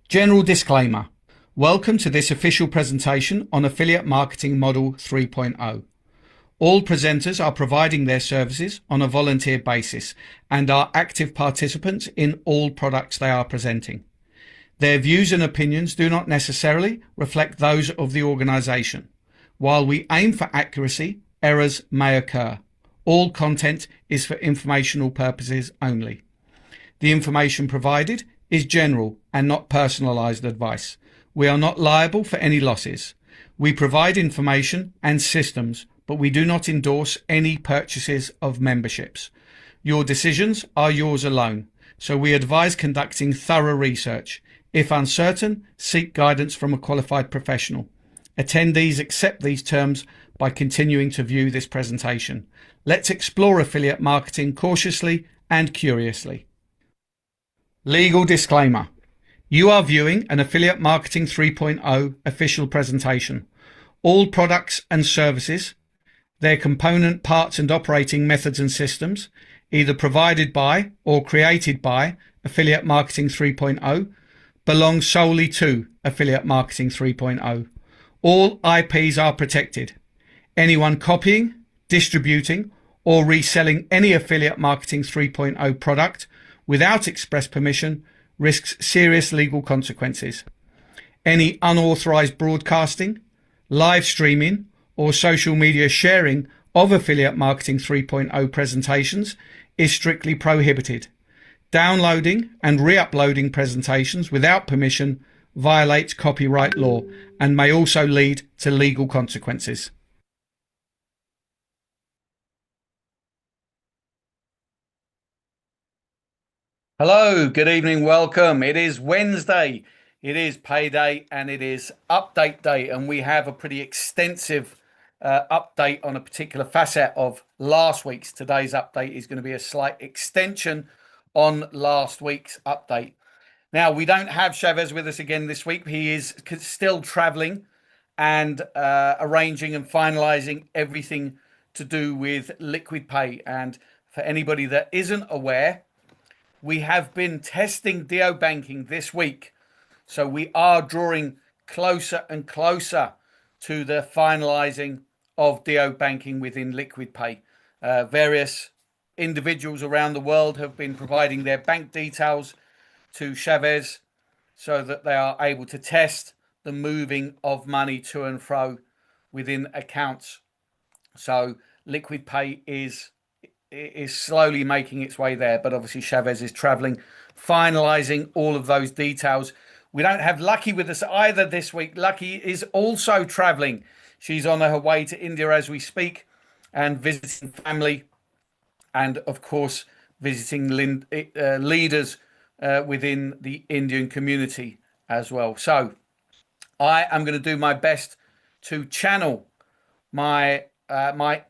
General disclaimer. Welcome to this official presentation on Affiliate Marketing Model 3.0. All presenters are providing their services on a volunteer basis and are active participants in all products they are presenting. Their views and opinions do not necessarily reflect those of the organisation. While we aim for accuracy, errors may occur. All content is for informational purposes only. The information provided is general and not personalised advice. We are not liable for any losses. We provide information and systems, but we do not endorse any purchases of memberships. Your decisions are yours alone, so we advise conducting thorough research. If uncertain, seek guidance from a qualified professional. Attendees accept these terms by continuing to view this presentation. Let's explore affiliate marketing cautiously and curiously. Legal disclaimer. You are viewing an Affiliate Marketing 3.0 official presentation. All products and services, their component parts and operating methods and systems, either provided by or created by Affiliate Marketing 3.0, belong solely to Affiliate Marketing 3.0. All IPs are protected. Anyone copying, distributing, or reselling any Affiliate Marketing 3.0 product without express permission risks serious legal consequences. Any unauthorized broadcasting, live streaming, or social media sharing of Affiliate Marketing 3.0 presentations is strictly prohibited. Downloading and re-uploading presentations without permission violates copyright law and may also lead to legal consequences. Hello, good evening, welcome. It is Wednesday, it is payday, and it is update day, and we have a pretty extensive update on a particular facet of last week's. Today's update is going to be a slight extension on last week's update. Now, we don't have Chavez with us again this week. He is still traveling and arranging and finalizing everything to do with Liquid Pay. And for anybody that isn't aware, we have been testing DO banking this week. So we are drawing closer and closer to the finalizing of DO banking within Liquid Pay. Various individuals around the world have been providing their bank details to Chavez so that they are able to test the moving of money to and fro within accounts. So Liquid Pay is slowly making its way there, but obviously Chavez is traveling, finalizing all of those details. We don't have Lucky with us either this week. Lucky is also traveling. She's on her way to India as we speak and visiting family and, of course, visiting leaders within the Indian community as well. So I am going to do my best to channel my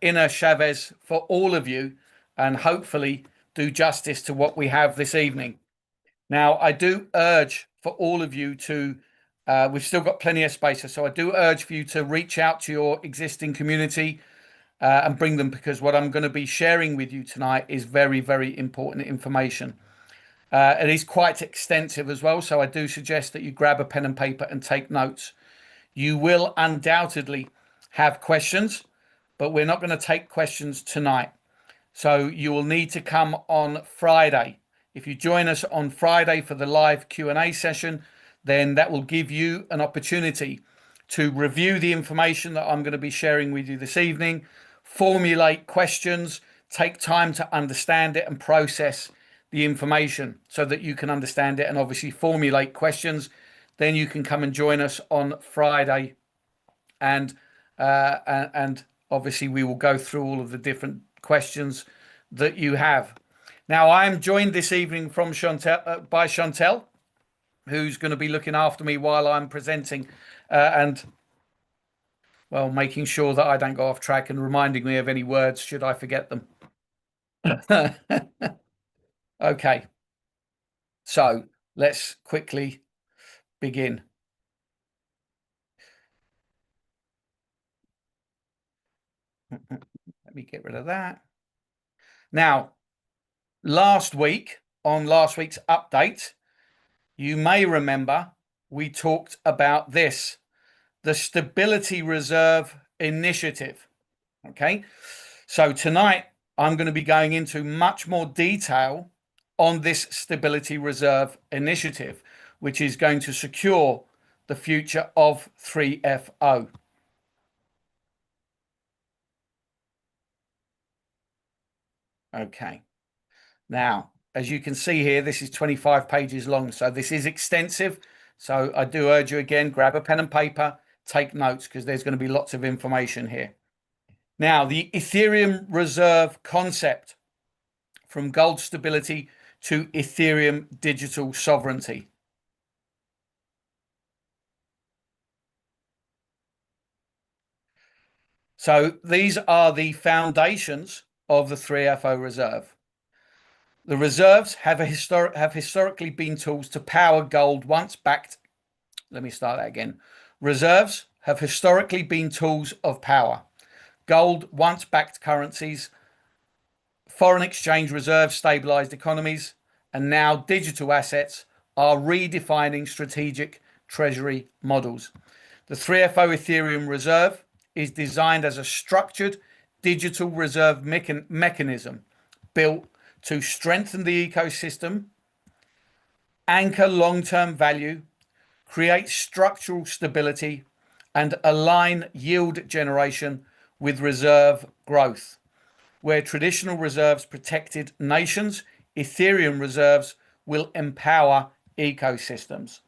inner Chavez for all of you and hopefully do justice to what we have this evening. Now, I do urge for all of you to, we've still got plenty of space, so I do urge for you to reach out to your existing community and bring them, because what I'm going to be sharing with you tonight is very, very important information. It is quite extensive as well, so I do suggest that you grab a pen and paper and take notes. You will undoubtedly have questions, but we're not going to take questions tonight. So you will need to come on Friday. If you join us on Friday for the live Q&A session, then that will give you an opportunity to review the information that I'm going to be sharing with you this evening, formulate questions, take time to understand it and process the information so that you can understand it and obviously formulate questions. Then you can come and join us on Friday, and obviously we will go through all of the different questions that you have. Now, I am joined this evening from by Chantel, who's going to be looking after me while I'm presenting and, well, making sure that I don't go off track and reminding me of any words should I forget them. Okay, so let's quickly begin. Let me get rid of that. Now, last week, on last week's update, you may remember we talked about this, the Stability Reserve Initiative. Okay, so tonight I'm going to be going into much more detail on this Stability Reserve Initiative, which is going to secure the future of 3FO. Okay, now, as you can see here, this is 25 pages long, so this is extensive. So I do urge you again, grab a pen and paper, take notes, because there's going to be lots of information here. Now, the Ethereum Reserve concept, from gold stability to Ethereum digital sovereignty. So these are the foundations of the 3FO reserve. The reserves have historically been tools to power gold once backed. Let me start that again. Reserves have historically been tools of power. Gold once backed currencies, foreign exchange reserves stabilized economies, and now digital assets are redefining strategic treasury models. The 3FO Ethereum Reserve is designed as a structured digital reserve mechanism built to strengthen the ecosystem, anchor long-term value, create structural stability, and align yield generation with reserve growth. Where traditional reserves protected nations, Ethereum reserves will empower ecosystems.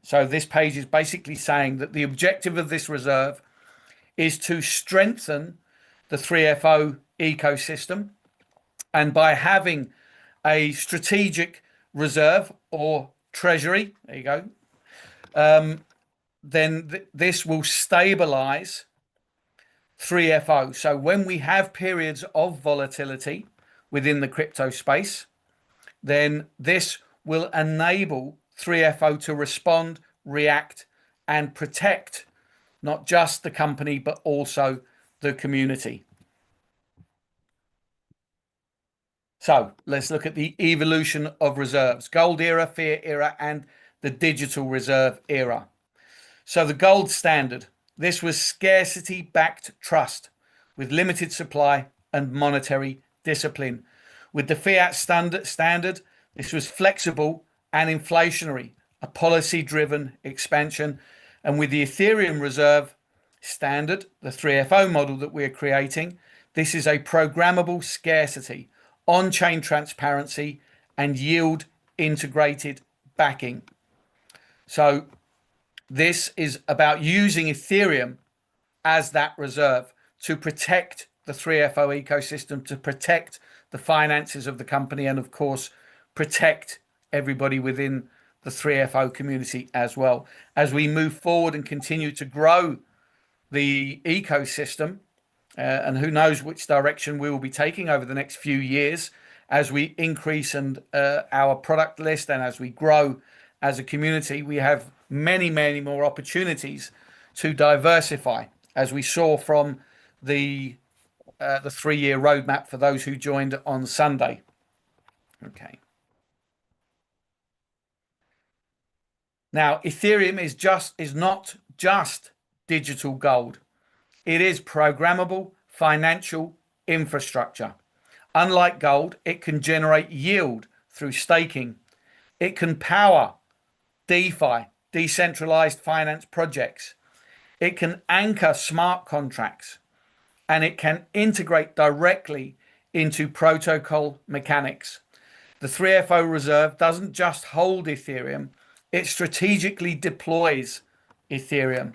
So this page is basically saying that the objective of this reserve is to strengthen the 3FO ecosystem. And by having a strategic reserve or treasury, there you go, then this will stabilize 3FO. So when we have periods of volatility within the crypto space, then this will enable 3FO to respond, react, and protect not just the company, but also the community. So let's look at the evolution of reserves: gold era, fiat era, and the digital reserve era. So the gold standard, this was scarcity-backed trust with limited supply and monetary discipline. With the fiat standard, this was flexible and inflationary, a policy-driven expansion. And with the Ethereum Reserve standard, the 3FO model that we're creating, this is a programmable scarcity, on-chain transparency, and yield integrated backing. So this is about using Ethereum as that reserve to protect the 3FO ecosystem, to protect the finances of the company, and of course, protect everybody within the 3FO community as well. As we move forward and continue to grow the ecosystem, and who knows which direction we will be taking over the next few years as we increase our product list, and as we grow as a community, we have many more opportunities to diversify, as we saw from the 3-year roadmap for those who joined on Sunday. Okay. Now, Ethereum is not just digital gold. It is programmable financial infrastructure. Unlike gold, it can generate yield through staking. It can power DeFi, decentralized finance projects. It can anchor smart contracts, and it can integrate directly into protocol mechanics. The 3FO Reserve doesn't just hold Ethereum, it strategically deploys Ethereum.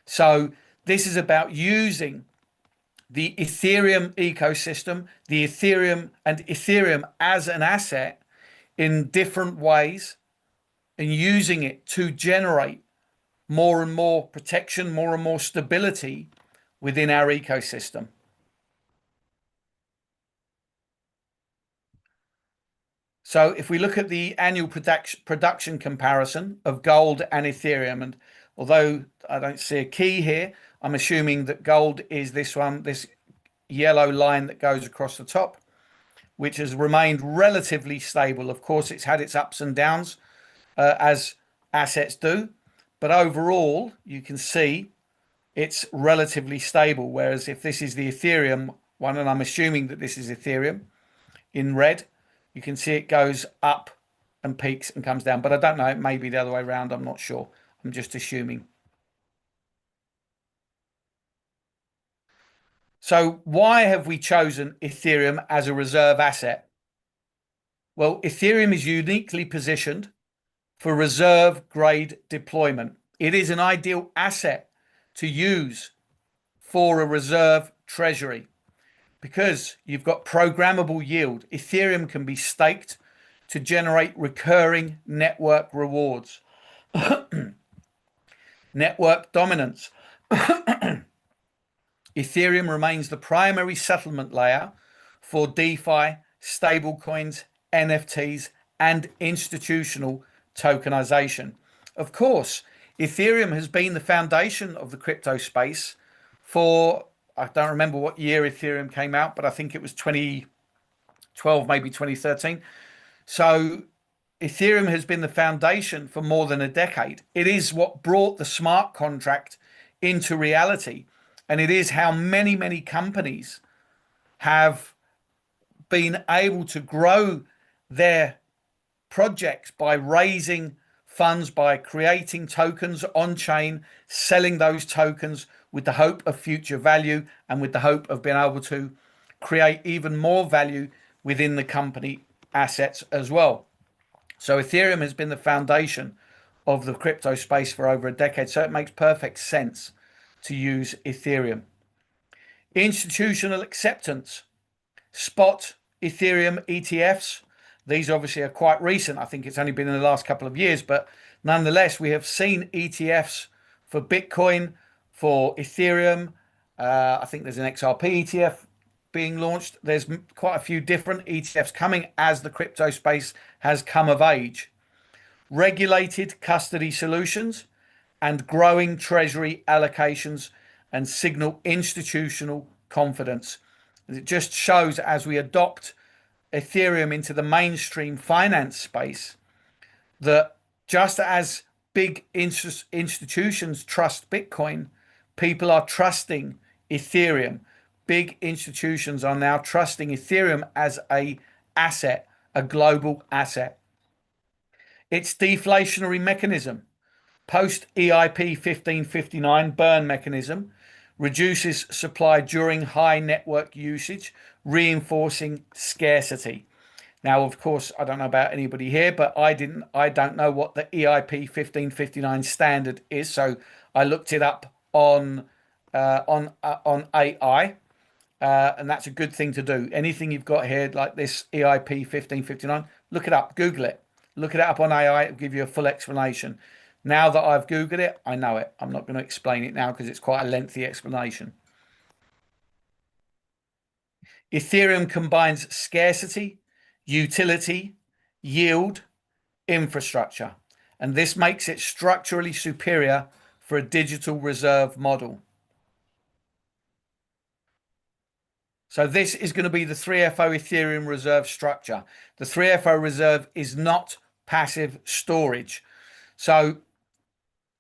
So this is about using the Ethereum ecosystem, the Ethereum as an asset in different ways, and using it to generate more and more protection, more and more stability within our ecosystem. So if we look at the annual production comparison of gold and Ethereum, and although I don't see a key here, I'm assuming that gold is this one, this yellow line that goes across the top, which has remained relatively stable. Of course, it's had its ups and downs, as assets do. but overall you can see it's relatively stable. Whereas if this is the Ethereum one, and I'm assuming that this is Ethereum in red, you can see it goes up and peaks and comes down, but I don't know, it may be the other way around, I'm not sure, I'm just assuming. So why have we chosen Ethereum as a reserve asset? Well, Ethereum is uniquely positioned for reserve grade deployment. It is an ideal asset to use for a reserve treasury because you've got programmable yield. Ethereum can be staked to generate recurring network rewards. Network dominance. Ethereum remains the primary settlement layer for DeFi, stablecoins, NFTs, and institutional tokenization. Of course, Ethereum has been the foundation of the crypto space for, I don't remember what year Ethereum came out, but I think it was 2012, maybe 2013. So Ethereum has been the foundation for more than a decade. It is what brought the smart contract into reality. And it is how many companies have been able to grow their projects by raising funds, by creating tokens on chain, selling those tokens with the hope of future value and with the hope of being able to create even more value within the company assets as well. So Ethereum has been the foundation of the crypto space for over a decade. So it makes perfect sense to use Ethereum. Institutional acceptance. Spot Ethereum ETFs. These obviously are quite recent. I think it's only been in the last couple of years, but nonetheless, we have seen ETFs for Bitcoin, for Ethereum. I think there's an XRP ETF being launched. There's quite a few different ETFs coming as the crypto space has come of age. Regulated custody solutions and growing treasury allocations and signal institutional confidence. It just shows as we adopt Ethereum into the mainstream finance space that just as big institutions trust Bitcoin, people are trusting Ethereum. Big institutions are now trusting Ethereum as a asset, a global asset. Its deflationary mechanism, post EIP 1559 burn mechanism, reduces supply during high network usage, reinforcing scarcity. Now, of course, I don't know about anybody here, but I don't know what the EIP 1559 standard is, so I looked it up on AI. And that's a good thing to do. Anything you've got here like this EIP 1559, look it up, Google it, look it up on AI. It'll give you a full explanation. Now that I've Googled it, I know it. I'm not going to explain it now because it's quite a lengthy explanation. Ethereum combines scarcity, utility, yield, infrastructure, and this makes it structurally superior for a digital reserve model. So this is going to be the 3FO Ethereum reserve structure. The 3FO reserve is not passive storage. So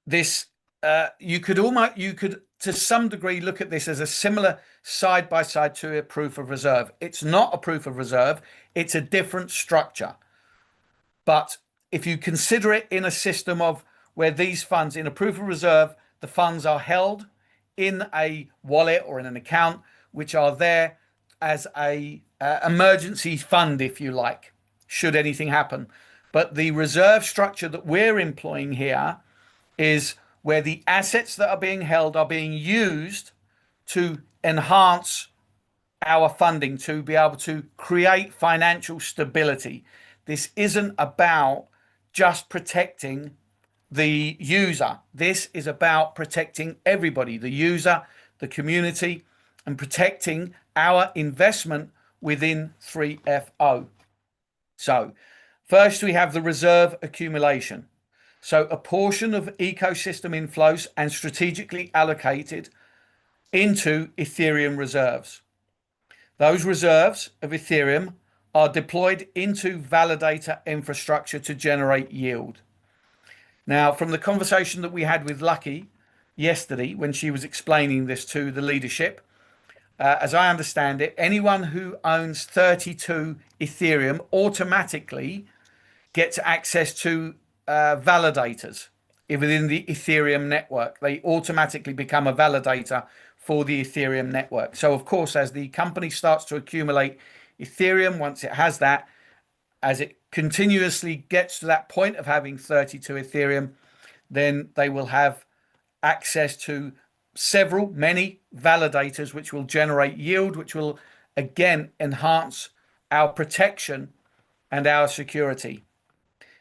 this you could to some degree look at this as a similar side by side to a proof of reserve. It's not a proof of reserve, it's a different structure. But if you consider it in a system of where these funds in a proof of reserve, the funds are held in a wallet or in an account, which are there as a emergency fund, if you like, should anything happen. But the reserve structure that we're employing here is where the assets that are being held are being used to enhance our funding, to be able to create financial stability. This isn't about just protecting the user. This is about protecting everybody, the user, the community, and protecting our investment within 3FO. So first we have the reserve accumulation. So a portion of ecosystem inflows and strategically allocated into Ethereum reserves. Those reserves of Ethereum are deployed into Validator infrastructure to generate yield. Now, from the conversation that we had with Lucky yesterday when she was explaining this to the leadership, as I understand it, anyone who owns 32 Ethereum automatically gets access to validators within the Ethereum network. They automatically become a validator for the Ethereum network. So, of course, as the company starts to accumulate Ethereum, once it has that, as it continuously gets to that point of having 32 Ethereum, then they will have access to many validators, which will generate yield, which will again enhance our protection and our security.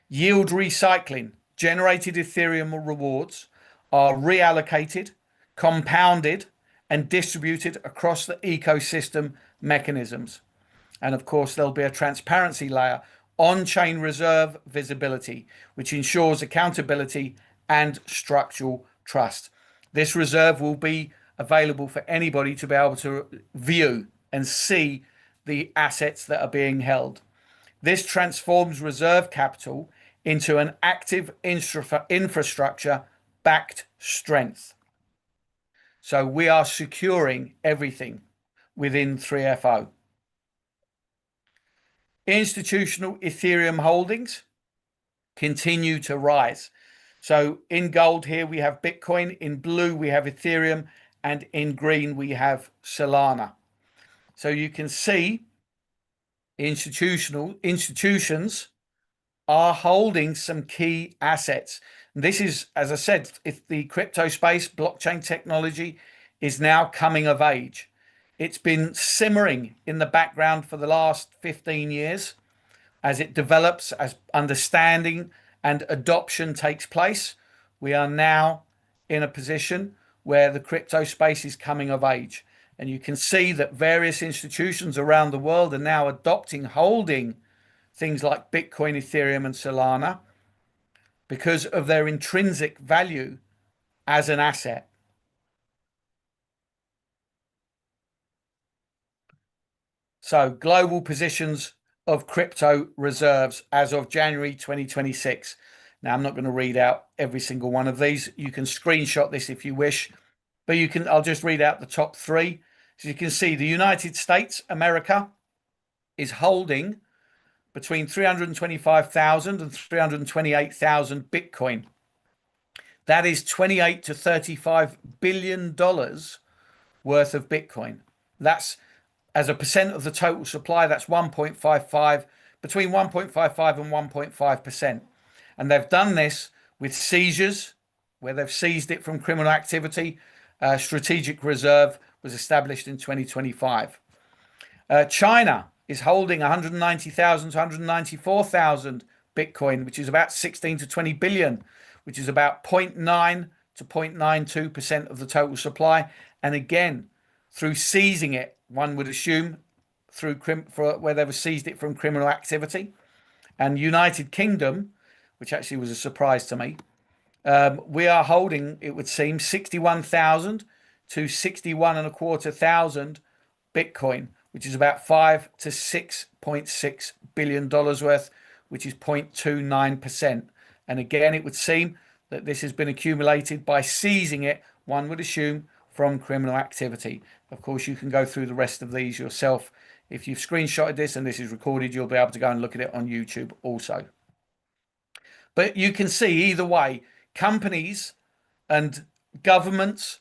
Yield recycling. Generated Ethereum rewards are reallocated, compounded, and distributed across the ecosystem mechanisms. And of course, there'll be a transparency layer, on-chain reserve visibility, which ensures accountability and structural trust. This reserve will be available for anybody to be able to view and see the assets that are being held. This transforms reserve capital into an active infrastructure backed strength. So we are securing everything within 3FO. Institutional Ethereum holdings continue to rise. So in gold here we have Bitcoin, in blue we have Ethereum, and in green we have Solana. So you can see institutions are holding some key assets. And this is, as I said, if the crypto space, blockchain technology is now coming of age. It's been simmering in the background for the last 15 years as it develops, as understanding and adoption takes place. We are now in a position where the crypto space is coming of age. And you can see that various institutions around the world are now adopting, holding things like Bitcoin, Ethereum, and Solana because of their intrinsic value as an asset. So global positions of crypto reserves as of January 2026. Now, I'm not going to read out every single one of these. You can screenshot this if you wish, but I'll just read out the top three. So you can see the United States, America, is holding between 325,000 and 328,000 Bitcoin. That is $28 to $35 billion worth of Bitcoin. That's, as a percent of the total supply, that's 1.55, between 1.55 and 1.5%. And they've done this with seizures, where they've seized it from criminal activity. Strategic reserve was established in 2025. China is holding 190,000 to 194,000 Bitcoin, which is about 16 to 20 billion, which is about 0.9 to 0.92% of the total supply. And again, through seizing it, one would assume through where they were seized it from criminal activity. And United Kingdom, which actually was a surprise to me, we are holding, it would seem, 61,000 to 61,250 Bitcoin, which is about $5 to $6.6 billion worth, which is 0.29%. And again, it would seem that this has been accumulated by seizing it, one would assume, from criminal activity. Of course, you can go through the rest of these yourself. If you've screenshotted this and this is recorded, you'll be able to go and look at it on YouTube also. But you can see either way, companies and governments,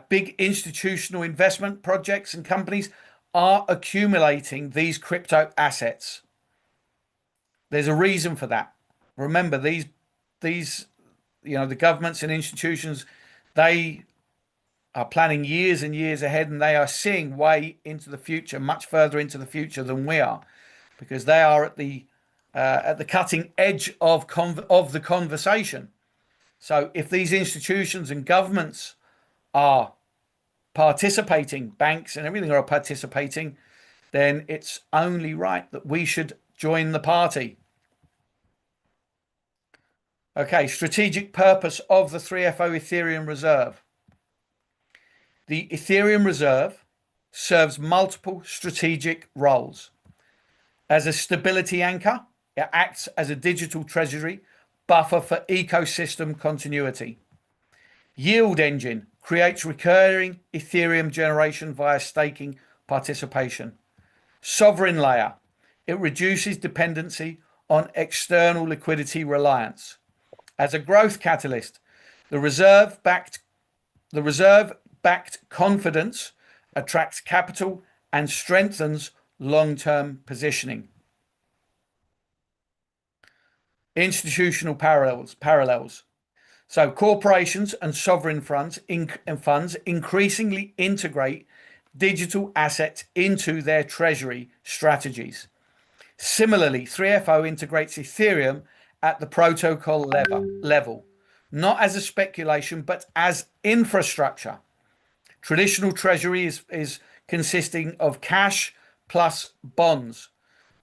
big institutional investment projects and companies are accumulating these crypto assets. There's a reason for that. Remember, these the governments and institutions, they are planning years and years ahead, and they are seeing way into the future, much further into the future than we are, because they are at the cutting edge of the conversation. So if these institutions and governments are participating, banks and everything are participating, then it's only right that we should join the party. Okay, strategic purpose of the 3FO Ethereum Reserve. The Ethereum Reserve serves multiple strategic roles. As a stability anchor, it acts as a digital treasury, buffer for ecosystem continuity. Yield engine creates recurring Ethereum generation via staking participation. Sovereign layer, it reduces dependency on external liquidity reliance. As a growth catalyst, the reserve-backed confidence attracts capital and strengthens long-term positioning. Institutional parallels. So corporations and sovereign funds increasingly integrate digital assets into their treasury strategies. Similarly, 3FO integrates Ethereum at the protocol level, not as a speculation, but as infrastructure. Traditional treasury is consisting of cash plus bonds.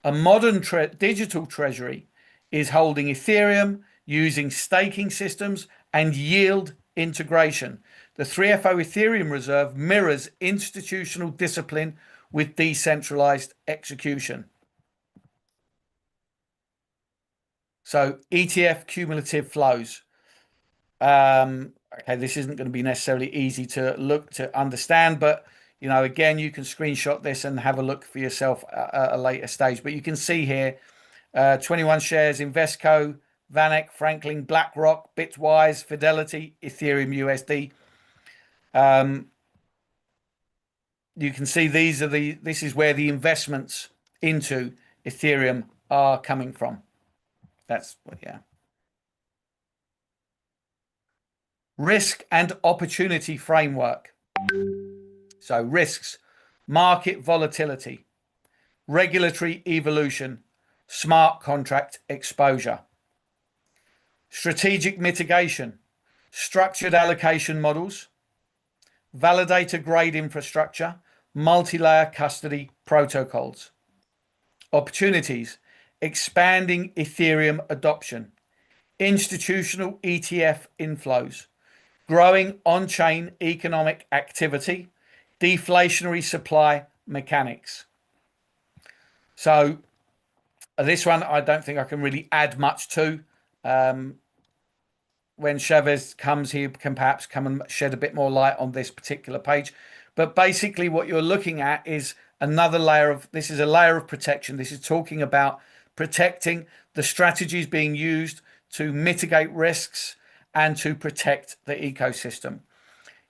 A modern digital treasury is holding Ethereum using staking systems and yield integration. The 3FO Ethereum Reserve mirrors institutional discipline with decentralized execution. So ETF cumulative flows. Okay, this isn't going to be necessarily easy to understand, but again, you can screenshot this and have a look for yourself at a later stage. But you can see here, 21 shares, Invesco, Vanek, Franklin, BlackRock, Bitwise, Fidelity, Ethereum USD. You can see this is where the investments into Ethereum are coming from. Yeah. Risk and opportunity framework. So risks, market volatility, regulatory evolution, smart contract exposure. Strategic mitigation, structured allocation models, validator grade infrastructure, multi-layer custody protocols. Opportunities, expanding Ethereum adoption, institutional ETF inflows, growing on-chain economic activity, deflationary supply mechanics. So this one, I don't think I can really add much to. When Chavez comes, he can perhaps come and shed a bit more light on this particular page. But basically what you're looking at is another layer of, this is a layer of protection. This is talking about protecting the strategies being used to mitigate risks and to protect the ecosystem.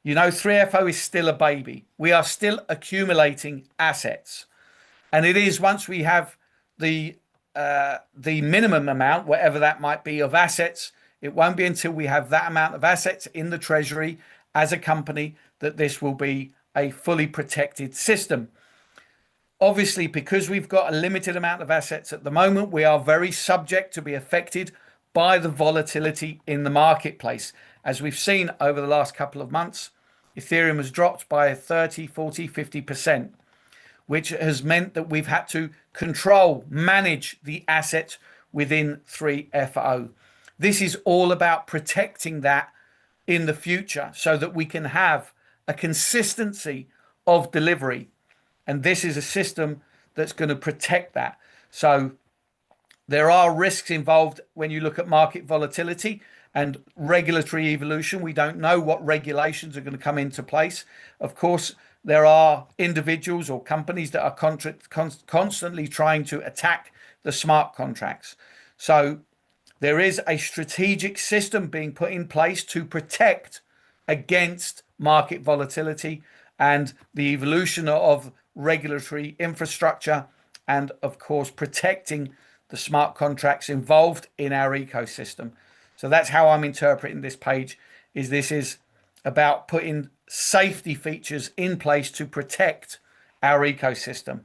3FO is still a baby. We are still accumulating assets. And it is once we have the minimum amount, whatever that might be, of assets, it won't be until we have that amount of assets in the treasury as a company that this will be a fully protected system. Obviously, because we've got a limited amount of assets at the moment, we are very subject to be affected by the volatility in the marketplace. As we've seen over the last couple of months, Ethereum has dropped by 30, 40, 50%, which has meant that we've had to manage the assets within 3FO. This is all about protecting that in the future so that we can have a consistency of delivery. And this is a system that's going to protect that. So there are risks involved when you look at market volatility and regulatory evolution. We don't know what regulations are going to come into place. Of course, there are individuals or companies that are constantly trying to attack the smart contracts. So there is a strategic system being put in place to protect against market volatility and the evolution of regulatory infrastructure, and of course protecting the smart contracts involved in our ecosystem. So that's how I'm interpreting this page, is this is about putting safety features in place to protect our ecosystem.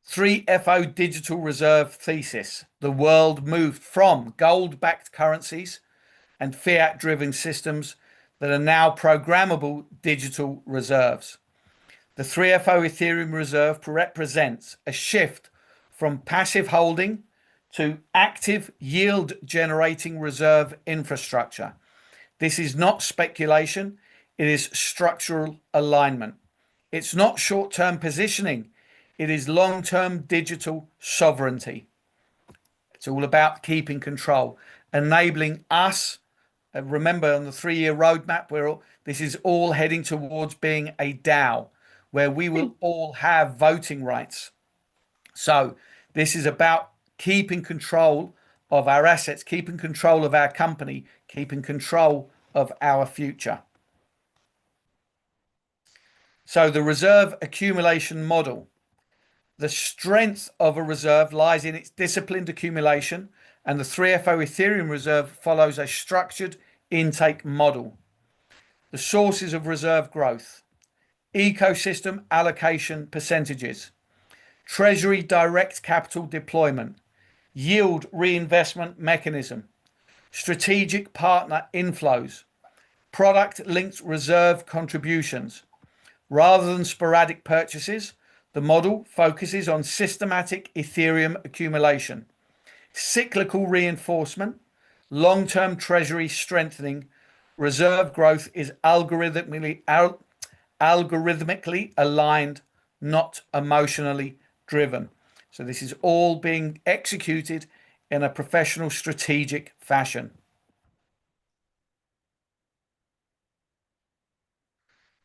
3FO digital reserve thesis. The world moved from gold-backed currencies and fiat-driven systems that are now programmable digital reserves. The 3FO Ethereum Reserve represents a shift from passive holding to active yield-generating reserve infrastructure. This is not speculation, it is structural alignment. It's not short-term positioning, It is long-term digital sovereignty. It's all about keeping control, enabling us. Remember, on the 3-year roadmap, this is all heading towards being a DAO, where we will all have voting rights. So this is about keeping control of our assets, keeping control of our company, keeping control of our future. So the reserve accumulation model. The strength of a reserve lies in its disciplined accumulation, and the 3FO Ethereum Reserve follows a structured intake model. The sources of reserve growth: ecosystem allocation percentages, treasury direct capital deployment, yield reinvestment mechanism, strategic partner inflows, product linked reserve contributions. Rather than sporadic purchases, the model focuses on systematic Ethereum accumulation, cyclical reinforcement, long-term treasury strengthening. Reserve growth is algorithmically aligned, not emotionally driven. So this is all being executed in a professional, strategic fashion.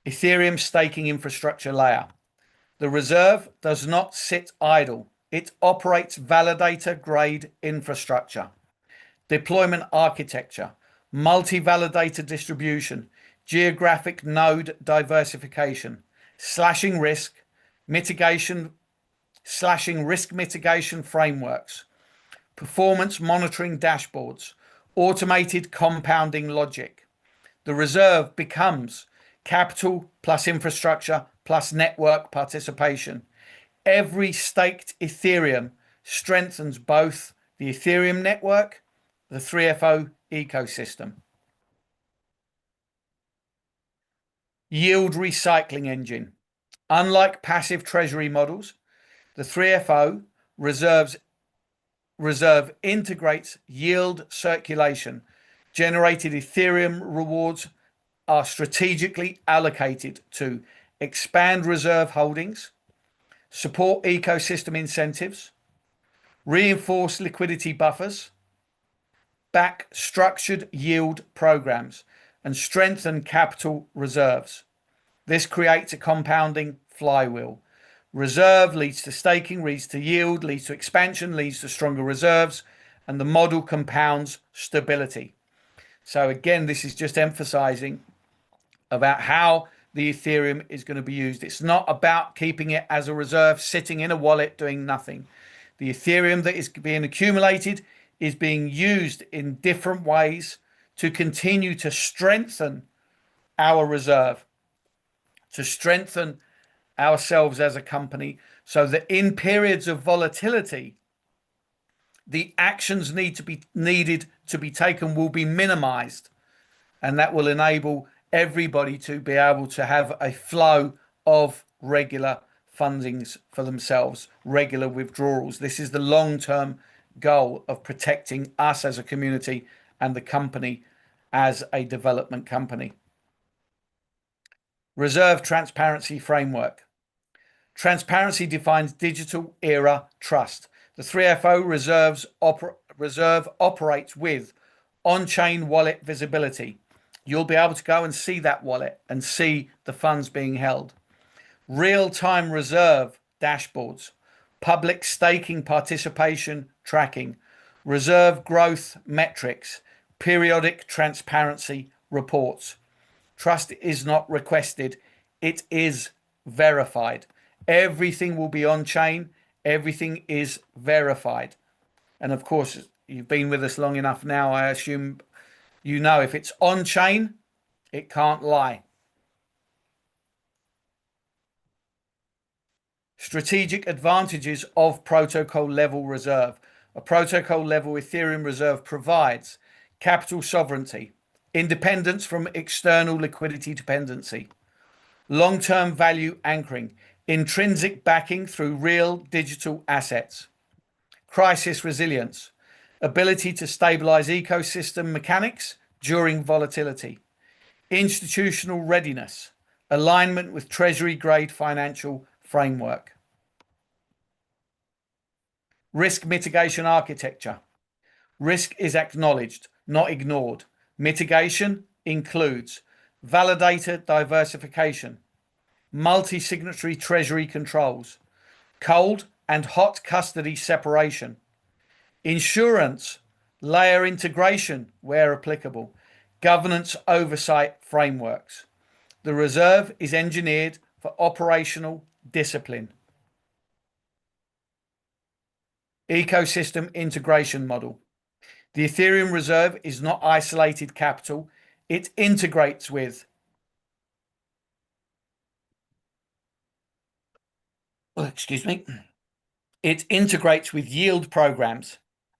Ethereum staking infrastructure layer. The reserve does not sit idle. It operates validator grade infrastructure, deployment architecture, multi-validator distribution, geographic node diversification, slashing risk mitigation frameworks, performance monitoring dashboards, automated compounding logic. The reserve becomes capital plus infrastructure plus network participation. Every staked Ethereum strengthens both the Ethereum network, the 3FO ecosystem. Yield recycling engine. Unlike passive treasury models, the 3FO reserve integrates yield circulation. Generated Ethereum rewards are strategically allocated to expand reserve holdings, support ecosystem incentives, reinforce liquidity buffers, back structured yield programs, and strengthen capital reserves. This creates a compounding flywheel. Reserve leads to staking, leads to yield, leads to expansion, leads to stronger reserves, and the model compounds stability. So again, this is just emphasizing about how the Ethereum is going to be used. It's not about keeping it as a reserve sitting in a wallet doing nothing. The Ethereum that is being accumulated is being used in different ways to continue to strengthen our reserve, to strengthen ourselves as a company, so that in periods of volatility, the actions needed to be taken will be minimized, and that will enable everybody to be able to have a flow of regular fundings for themselves, regular withdrawals. This is the long-term goal of protecting us as a community and the company as a development company. Reserve transparency framework. Transparency defines digital era trust. The 3FO reserve operates with on-chain wallet visibility. You'll be able to go and see that wallet and see the funds being held. Real-time reserve dashboards, public staking participation tracking, reserve growth metrics, periodic transparency reports. Trust is not requested, it is verified. Everything will be on chain, everything is verified. And of course, you've been with us long enough now, I assume you know if it's on chain, it can't lie. Strategic advantages of protocol level reserve. A protocol level Ethereum reserve provides capital sovereignty, independence from external liquidity dependency, long-term value anchoring, intrinsic backing through real digital assets, crisis resilience, ability to stabilize ecosystem mechanics during volatility, institutional readiness, alignment with treasury grade financial framework. Risk mitigation architecture. Risk is acknowledged, not ignored. Mitigation includes validator diversification, multi-signatory treasury controls, cold and hot custody separation, insurance, layer integration where applicable, governance oversight frameworks. The reserve is engineered for operational discipline. Ecosystem integration model. The Ethereum Reserve is not isolated capital. It integrates with It integrates with yield programs,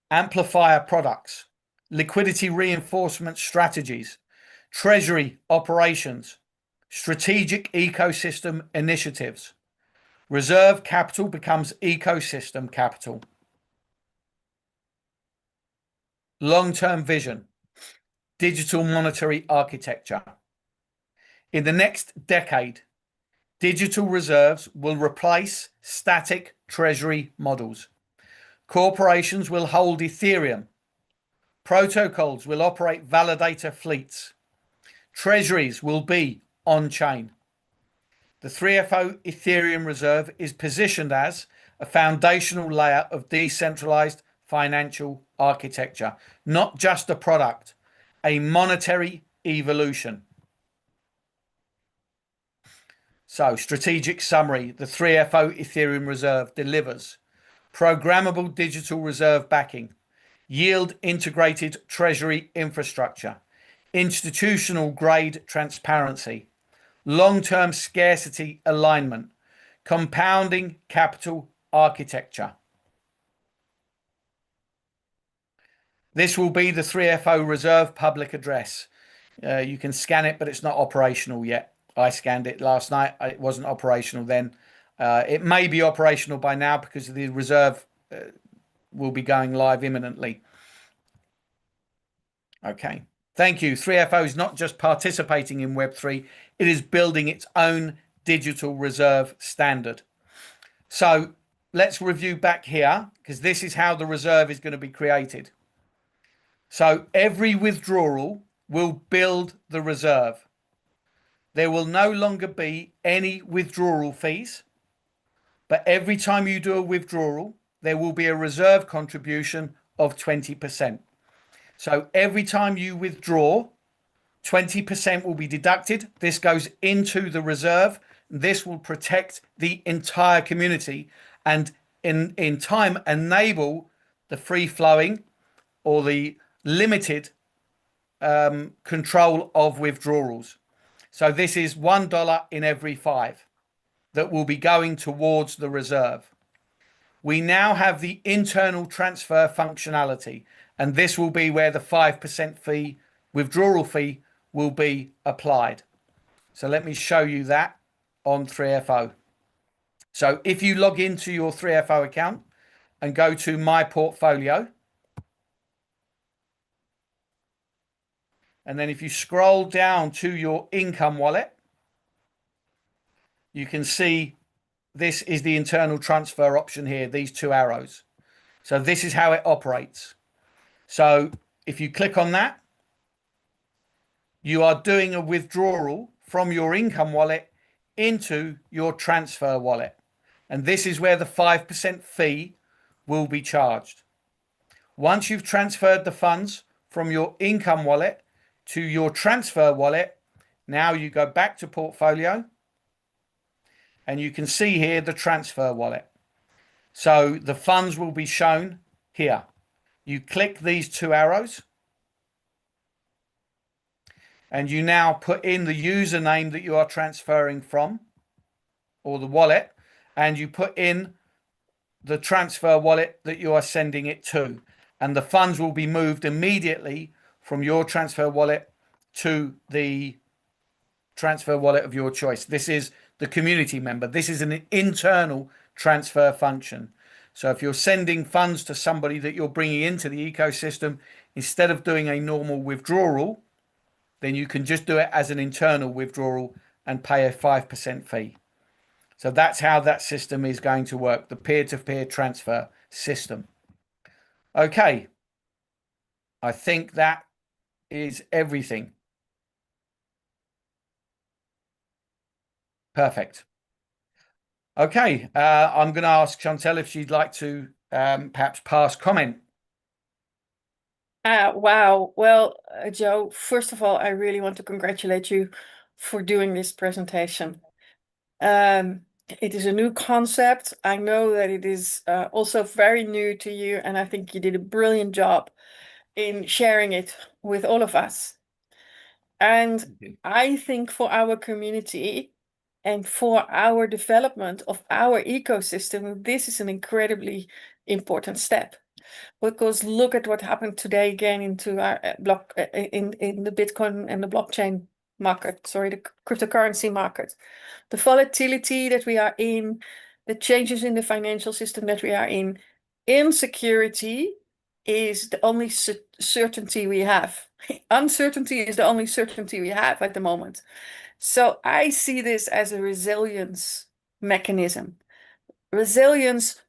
amplifier products, liquidity reinforcement strategies, treasury operations, strategic ecosystem initiatives. Reserve capital becomes ecosystem capital. Long-term vision. Digital monetary architecture. In the next decade, digital reserves will replace static treasury models. Corporations will hold Ethereum. Protocols will operate validator fleets. Treasuries will be on-chain. The 3FO Ethereum Reserve is positioned as a foundational layer of decentralized financial architecture, not just a product, a monetary evolution. So, strategic summary, the 3FO Ethereum Reserve delivers programmable digital reserve backing, yield integrated treasury infrastructure, institutional grade transparency, long-term scarcity alignment, compounding capital architecture. This will be the 3FO Reserve public address. You can scan it, but it's not operational yet. I scanned it last night. It wasn't operational then. It may be operational by now because the reserve will be going live imminently. Okay. Thank you. 3FO is not just participating in Web3, it is building its own digital reserve standard. So let's review back here because this is how the reserve is going to be created. So every withdrawal will build the reserve. There will no longer be any withdrawal fees, but every time you do a withdrawal, there will be a reserve contribution of 20%. So every time you withdraw, 20% will be deducted. This goes into the reserve. This will protect the entire community and in time enable the free flowing or the limited control of withdrawals. So this is $1 in every 5 that will be going towards the reserve. We now have the internal transfer functionality, and this will be where the 5% fee, withdrawal fee, will be applied. So let me show you that on 3FO. So if you log into your 3FO account and go to My Portfolio, and then if you scroll down to your income wallet, you can see this is the internal transfer option here, these 2 arrows. So this is how it operates. So if you click on that, you are doing a withdrawal from your income wallet into your transfer wallet. And this is where the 5% fee will be charged. Once you've transferred the funds from your income wallet to your transfer wallet, now you go back to portfolio and you can see here the transfer wallet. So the funds will be shown here. You click these 2 arrows and you now put in the username that you are transferring from or the wallet, and you put in the transfer wallet that you are sending it to, and the funds will be moved immediately from your transfer wallet to the transfer wallet of your choice. This is the community member. This is an internal transfer function. So if you're sending funds to somebody that you're bringing into the ecosystem, instead of doing a normal withdrawal, then you can just do it as an internal withdrawal and pay a 5% fee. So that's how that system is going to work, the peer-to-peer transfer system. Okay, I think that is everything. Perfect. Okay, I'm going to ask Chantel if she'd like to perhaps pass comment. Wow. Well, Joe, first of all, I really want to congratulate you for doing this presentation. Um, it is a new concept. I know that it is also very new to you, and I think you did a brilliant job in sharing it with all of us. And I think for our community and for our development of our ecosystem, this is an incredibly important step. Because look at what happened today again into our block in the Bitcoin and the blockchain market, sorry, the cryptocurrency market. The volatility that we are in, the changes in the financial system that we are in, insecurity is the only certainty we have. Uncertainty is the only certainty we have at the moment. So I see this as a resilience mechanism. Resilience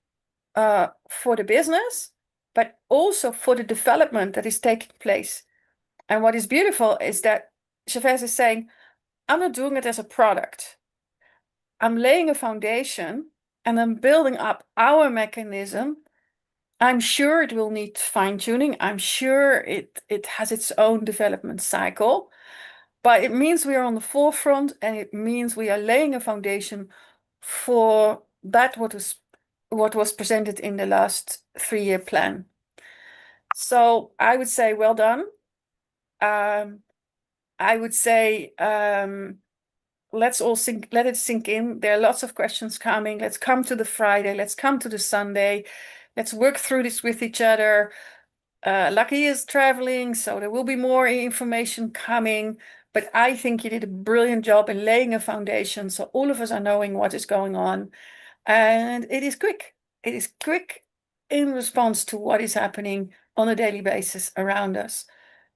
for the business, but also for the development that is taking place. And what is beautiful is that Chavez is saying, I'm not doing it as a product. I'm laying a foundation and I'm building up our mechanism. I'm sure it will need fine tuning. I'm sure it has its own development cycle, but it means we are on the forefront and it means we are laying a foundation for that what was presented in the last 3-year plan. So I would say well done. I would say let it sink in. There are lots of questions coming. Let's come to the Friday. Let's come to the Sunday. Let's work through this with each other. Lucky is traveling, so there will be more information coming. But I think you did a brilliant job in laying a foundation, so all of us are knowing what is going on. And it is quick. It is quick in response to what is happening on a daily basis around us.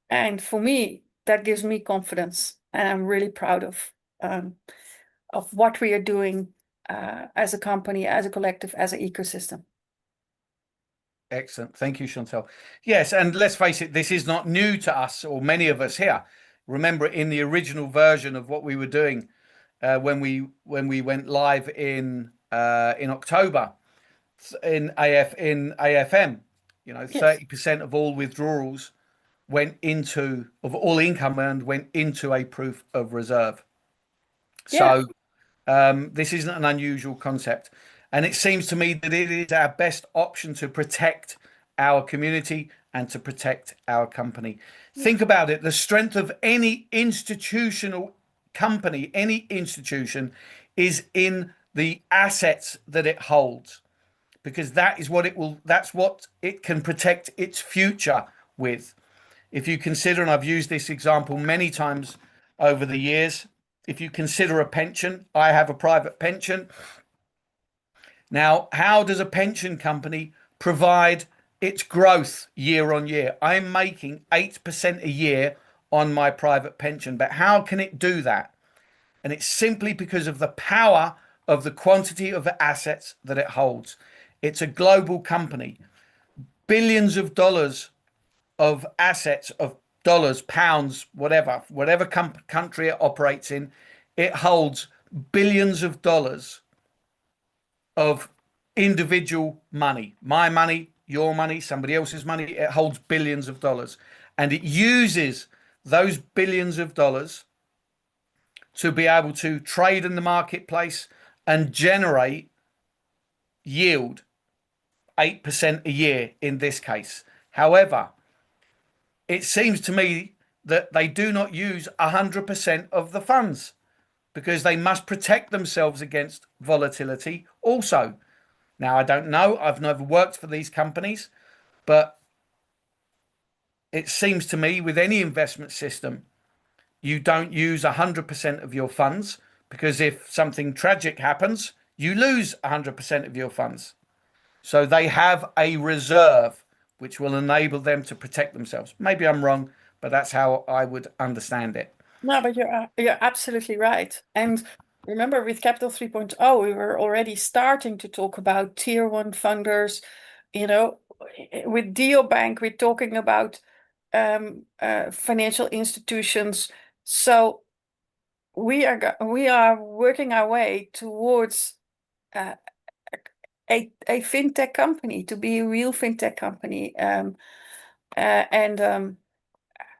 And for me, that gives me confidence. And I'm really proud of what we are doing as a company, as a collective, as an ecosystem. Excellent. Thank you, Chantel. Yes, and let's face it, this is not new to us or many of us here. Remember, in the original version of what we were doing when we went live in October in AFM, Yes. 30% of all withdrawals of all income earned went into a proof of reserve. Yeah. So this isn't an unusual concept. And it seems to me that it is our best option to protect our community and to protect our company. Think about it. The strength of any institutional company, any institution, is in the assets that it holds, because that's what it can protect its future with. If you consider, and I've used this example many times over the years, if you consider a pension, I have a private pension. Now, how does a pension company provide its growth year on year? I'm making 8% a year on my private pension, but how can it do that? And it's simply because of the power of the quantity of assets that it holds. It's a global company, billions of dollars of assets, of dollars, pounds, whatever country it operates in, it holds billions of dollars of individual money. My money, your money, somebody else's money. It holds billions of dollars. And it uses those billions of dollars to be able to trade in the marketplace and generate yield, 8% a year in this case. However, it seems to me that they do not use 100% of the funds, because they must protect themselves against volatility also. Now, I don't know, I've never worked for these companies, but it seems to me with any investment system, you don't use 100% of your funds, because if something tragic happens, you lose 100% of your funds. So they have a reserve which will enable them to protect themselves. Maybe I'm wrong, but that's how I would understand it. No, but you're absolutely right. And remember, with Capital 3.0, we were already starting to talk about tier one funders, you know, with Bank, we're talking about financial institutions. So we are working our way towards uh, a fintech company, to be a real fintech company. Uh, and um,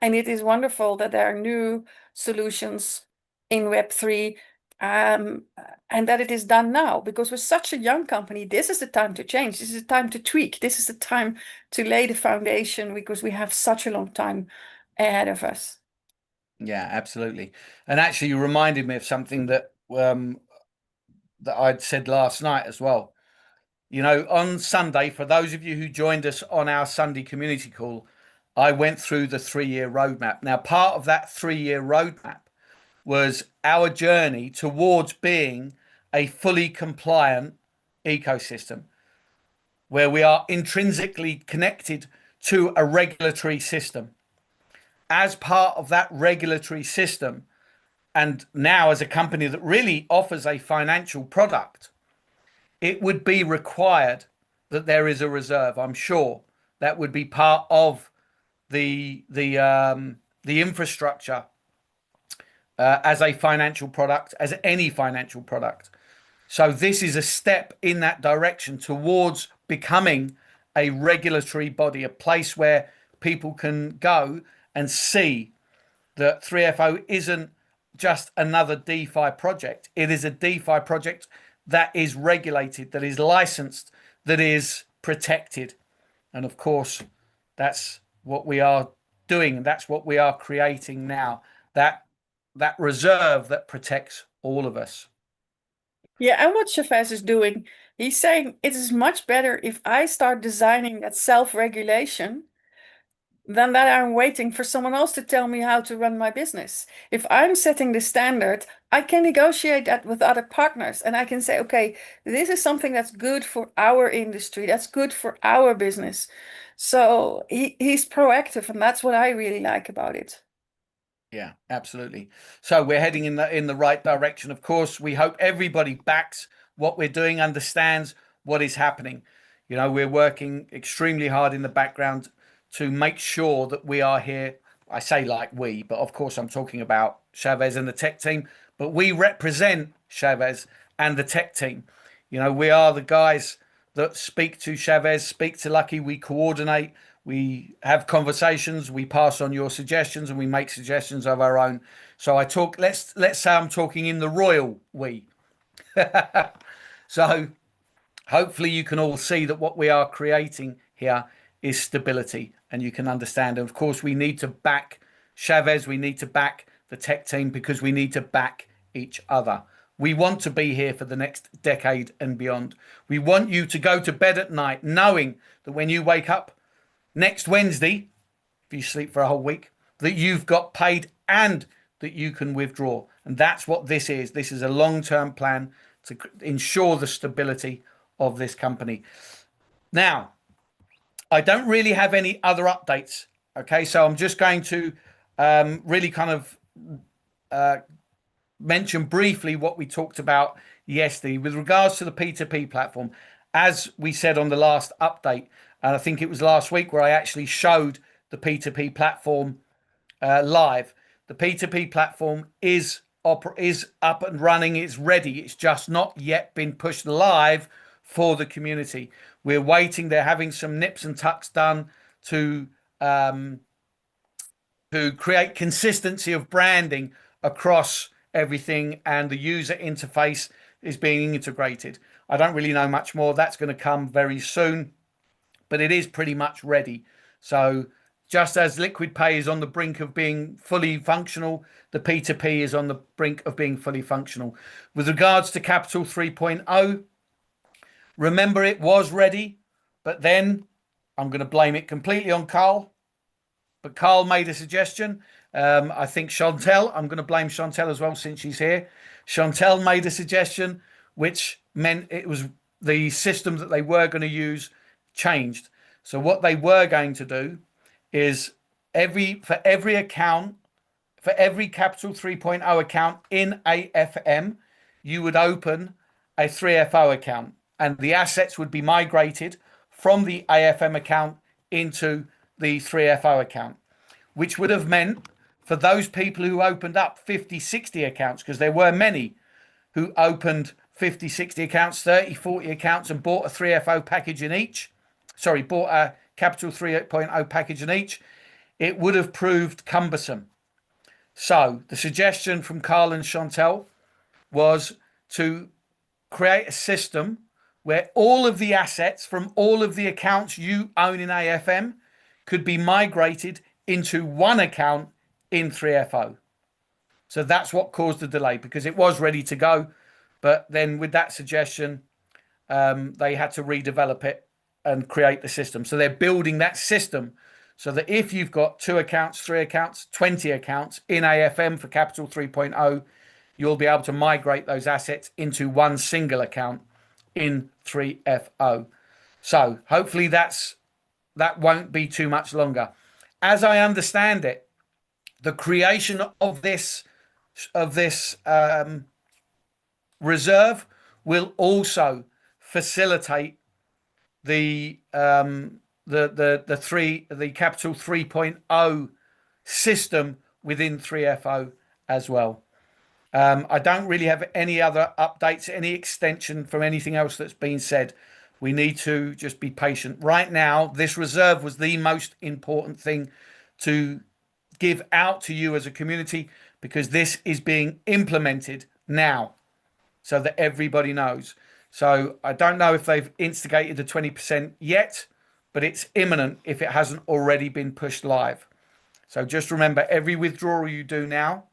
and it is wonderful that there are new solutions in Web3, um, and that it is done now, because we're such a young company. This is the time to change. This is the time to tweak. This is the time to lay the foundation, because we have such a long time ahead of us. Yeah, absolutely. And actually, you reminded me of something that I'd said last night as well. You know, on Sunday, for those of you who joined us on our Sunday community call, I went through the 3-year roadmap. Now, part of that 3-year roadmap was our journey towards being a fully compliant ecosystem where we are intrinsically connected to a regulatory system. As part of that regulatory system, and now as a company that really offers a financial product, it would be required that there is a reserve. I'm sure that would be part of the infrastructure as a financial product, as any financial product. So this is a step in that direction towards becoming a regulatory body, a place where people can go and see that 3FO isn't just another DeFi project. It is a DeFi project that is regulated, that is licensed, that is protected. And of course, that's what we are doing. That's what we are creating now. That reserve that protects all of us. Yeah, and what Chavez is doing, he's saying it is much better if I start designing that self-regulation than that I'm waiting for someone else to tell me how to run my business. If I'm setting the standard, I can negotiate that with other partners, and I can say, okay, this is something that's good for our industry, that's good for our business. So he's proactive, and that's what I really like about it. Yeah, absolutely. So we're heading in the right direction. Of course, we hope everybody backs what we're doing, understands what is happening. You know, we're working extremely hard in the background to make sure that we are here. I say like we, but of course I'm talking about Chavez and the tech team, but we represent Chavez and the tech team. You know, we are the guys that speak to Chavez, speak to Lucky, we coordinate, we have conversations, we pass on your suggestions, and we make suggestions of our own. So I talk, let's say I'm talking in the royal we. So hopefully you can all see that what we are creating here is stability, and you can understand. And of course, we need to back Chavez, we need to back the tech team, because we need to back each other. We want to be here for the next decade and beyond. We want you to go to bed at night knowing that when you wake up next Wednesday, if you sleep for a whole week, that you've got paid and that you can withdraw. And that's what this is. This is a long-term plan to ensure the stability of this company. Now, I don't really have any other updates. Okay, so I'm just going to really kind of mention briefly what we talked about yesterday with regards to the P2P platform. As we said on the last update, and I think it was last week where I actually showed the P2P platform live. The P2P platform is up and running. It's ready. It's just not yet been pushed live for the community. We're waiting. They're having some nips and tucks done to create consistency of branding across everything, and the user interface is being integrated. I don't really know much more. That's going to come very soon, but it is pretty much ready. So just as Liquid Pay is on the brink of being fully functional, the P2P is on the brink of being fully functional. With regards to Capital 3.0, remember it was ready, but then I'm going to blame it completely on Carl. But Carl made a suggestion. I think Chantel, I'm going to blame Chantel as well since she's here. Chantel made a suggestion, which meant it was the system that they were going to use changed. So what they were going to do is for every account, for every Capital 3.0 account in AFM, you would open a 3FO account, and the assets would be migrated from the AFM account into the 3FO account, which would have meant for those people who opened up 50, 60 accounts, because there were many who opened 50, 60 accounts, 30, 40 accounts and bought a 3FO package in each. Sorry, bought a Capital 3.0 package in each. It would have proved cumbersome. So the suggestion from Carl and Chantel was to create a system where all of the assets from all of the accounts you own in AFM could be migrated into one account in 3FO. So that's what caused the delay, because it was ready to go. But then with that suggestion, they had to redevelop it and create the system. So they're building that system so that if you've got 2 accounts, 3 accounts, 20 accounts in AFM for Capital 3.0, you'll be able to migrate those assets into one single account in 3FO. So hopefully that won't be too much longer. As I understand it, the creation of this reserve will also facilitate the Capital 3.0 system within 3FO as well. I don't really have any other updates, any extension from anything else that's been said. We need to just be patient. Right now, this reserve was the most important thing to give out to you as a community, because this is being implemented now so that everybody knows. So I don't know if they've instigated the 20% yet, but it's imminent if it hasn't already been pushed live. So just remember, every withdrawal you do now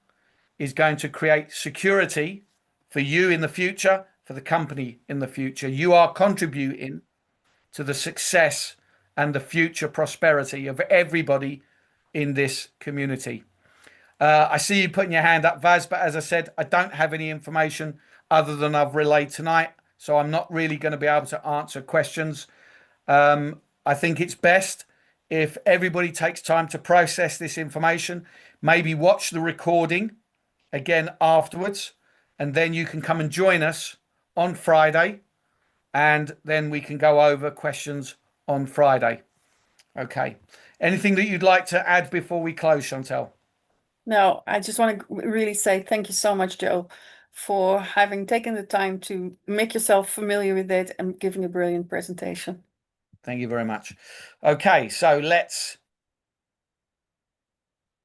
is going to create security for you in the future, for the company in the future. You are contributing to the success and the future prosperity of everybody in this community. I see you putting your hand up, Vaz, but as I said, I don't have any information other than I've relayed tonight, so I'm not really going to be able to answer questions. I think it's best if everybody takes time to process this information, maybe watch the recording again afterwards, and then you can come and join us on Friday, and then we can go over questions on Friday. Okay. Anything that you'd like to add before we close, Chantel? No, I just want to really say thank you so much, Joe, for having taken the time to make yourself familiar with it and giving a brilliant presentation. Thank you very much. Okay, so let's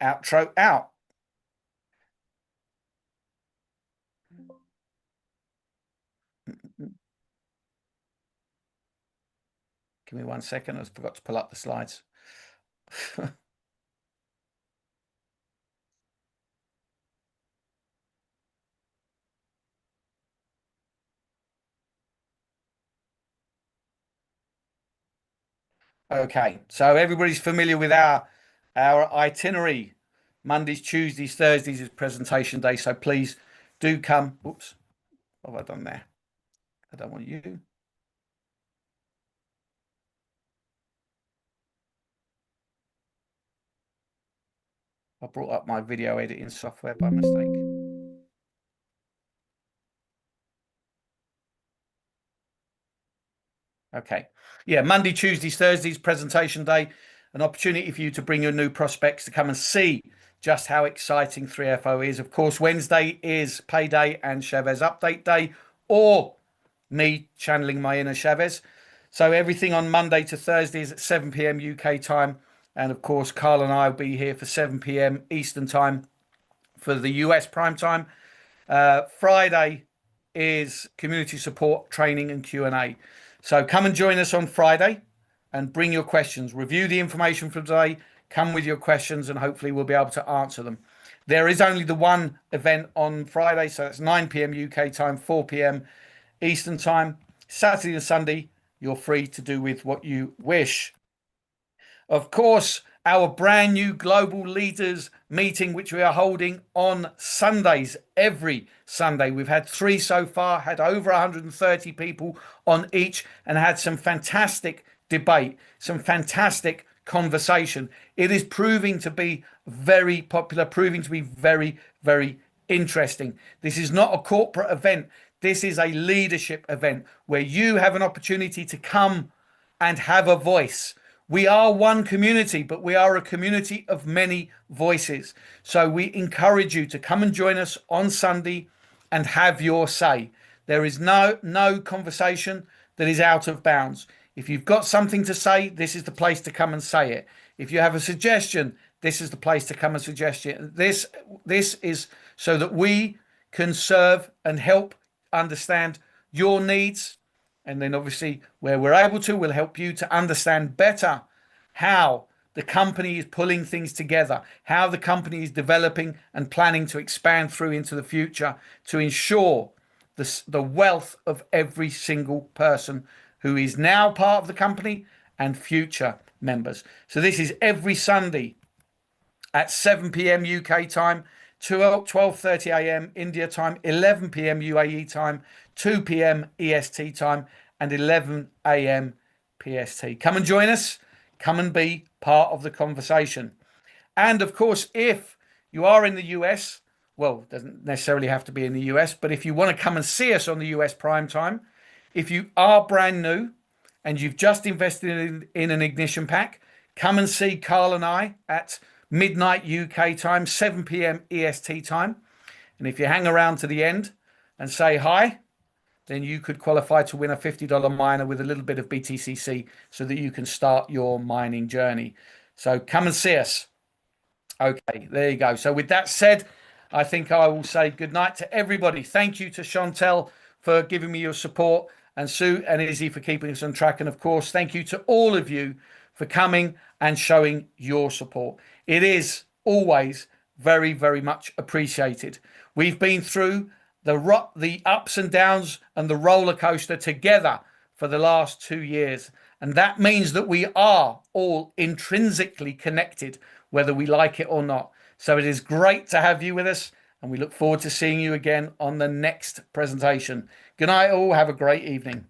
outro out. Give me 1 second. I forgot to pull up the slides. Okay, so everybody's familiar with our itinerary. Mondays, Tuesdays, Thursdays is presentation day. So please do come. Oops, what have I done there? I don't want you. I brought up my video editing software by mistake. Okay. Yeah, Monday, Tuesdays, Thursdays, presentation day. An opportunity for you to bring your new prospects to come and see just how exciting 3FO is. Of course, Wednesday is payday and Chavez update day, or me channeling my inner Chavez. So everything on Monday to Thursday is at 7 p.m. UK time. And of course, Carl and I will be here for 7 p.m. Eastern time for the US prime time. Friday is community support training and Q&A. So come and join us on Friday and bring your questions. Review the information from today. Come with your questions and hopefully we'll be able to answer them. There is only the one event on Friday, so that's 9 p.m. UK time, 4 p.m. Eastern time. Saturday and Sunday, you're free to do with what you wish. Of course, our brand new global leaders meeting, which we are holding on Sundays, every Sunday. We've had 3 so far, had over 130 people on each, and had some fantastic debate, some fantastic conversation. It is proving to be very popular, proving to be very, very interesting. This is not a corporate event. This is a leadership event where you have an opportunity to come and have a voice. We are one community, but we are a community of many voices. So we encourage you to come and join us on Sunday and have your say. There is no conversation that is out of bounds. If you've got something to say, this is the place to come and say it. If you have a suggestion, this is the place to come and suggest it. This is so that we can serve and help understand your needs. And then obviously where we're able to, we'll help you to understand better how the company is pulling things together, how the company is developing and planning to expand through into the future to ensure the wealth of every single person who is now part of the company and future members. So this is every Sunday at 7 p.m. UK time, 12:30 a.m. India time, 11 p.m. UAE time, 2 p.m. EST time, and 11 a.m. PST. Come and join us. Come and be part of the conversation. And of course, if you are in the US, well, it doesn't necessarily have to be in the US, but if you want to come and see us on the US prime time, if you are brand new and you've just invested in an ignition pack, come and see Carl and I at midnight UK time, 7 p.m. EST time. And if you hang around to the end and say hi, then you could qualify to win a $50 miner with a little bit of BTCC so that you can start your mining journey. So come and see us. Okay, there you go. So with that said, I think I will say good night to everybody. Thank you to Chantel for giving me your support, and Sue and Izzy for keeping us on track. And of course, thank you to all of you for coming and showing your support. It is always very, very much appreciated. We've been through the ups and downs and the roller coaster together for the last 2 years. And that means that we are all intrinsically connected, whether we like it or not. So it is great to have you with us, and we look forward to seeing you again on the next presentation. Good night all. Have a great evening.